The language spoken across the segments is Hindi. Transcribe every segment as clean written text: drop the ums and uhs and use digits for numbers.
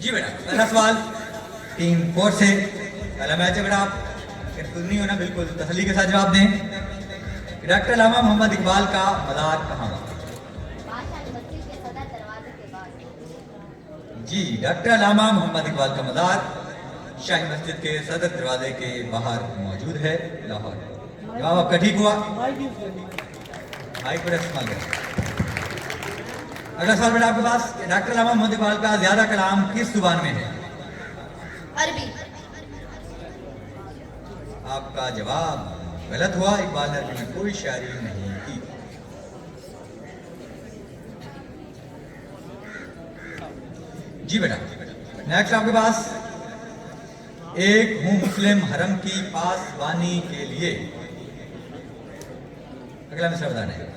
जी बेटा, पहला सवाल टीम 4 से। पहला मैच है बेटा, आप कंफ्यूज नहीं होना, बिल्कुल तसल्ली के साथ जवाब दें। डॉक्टर अल्लामा मोहम्मद इकबाल का मदार कहाँ? जी, डॉक्टर अल्लामा मोहम्मद इकबाल का मदार शाही मस्जिद के सदर दरवाजे के बाहर मौजूद है, लाहौर। जवाब आपका ठीक हुआ। माइक पर इस्तेमाल करें। अगला सवाल बेटा आपके पास, डॉक्टर अल्लामा मोहम्मद इकबाल का ज्यादा कलाम किस जुबान में है? अरबी। आपका जवाब गलत हुआ। इकबाल ने अरबी में कोई शायरी नहीं की। जी बेटा, नेक्स्ट आपके पास, एक हूं मुस्लिम हरम की पासबानी के लिए। अगला मिसरा बताना है।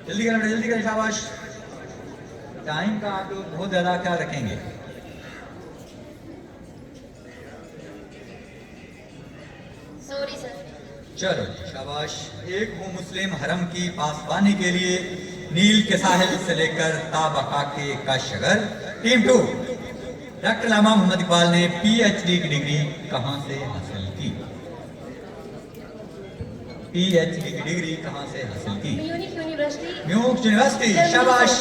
जल्दी करें बेटा, जल्दी करें, शाबाश। टाइम का आप लोग बहुत ज्यादा ख्याल रखेंगे। Sorry sir. चलो जी, शाबाश। एक हूं मुस्लिम हरम की पासबानी के लिए, नील के साहिल से लेकर ताबका के का शगर। टीम 2, डॉक्टर अल्लामा मोहम्मद इकबाल ने पीएचडी की डिग्री कहां से हासिल की? पीएचडी की डिग्री कहां से हासिल की? Munich university. म्यूनिख यूनिवर्सिटी, शाबाश।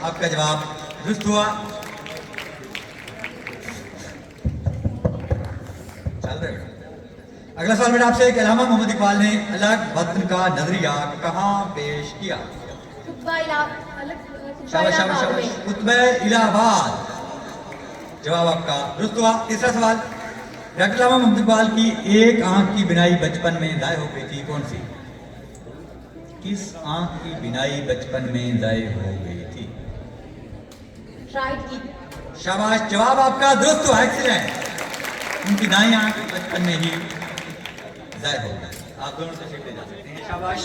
आपका जवाब दुरुस्त हुआ। चल रहे बेटा। अगला सवाल बेटा आपसे, अल्लामा मोहम्मद इकबाल ने अलग वतन का नजरिया कहां पेश किया? शाबाश शाबाश शाबाश, खुतबे इलाहाबाद। जवाब आपका दुरुस्त हुआ। तीसरा सवाल, डॉक्टर अल्लामा मोहम्मद इकबाल की एक आंख की बिनाई बचपन में जाय हो गई थी, कौन सी? किस आंख की बिनाई बचपन में जाय हो गई थी? राइट की। शाबाश, जवाब आपका दुरुस्त हुआ, एक्सीलेंट। उनकी दाई आंख बचपन में ही जाय हो गई। आप दोनों से सीखते जा सकते हैं, शाबाश।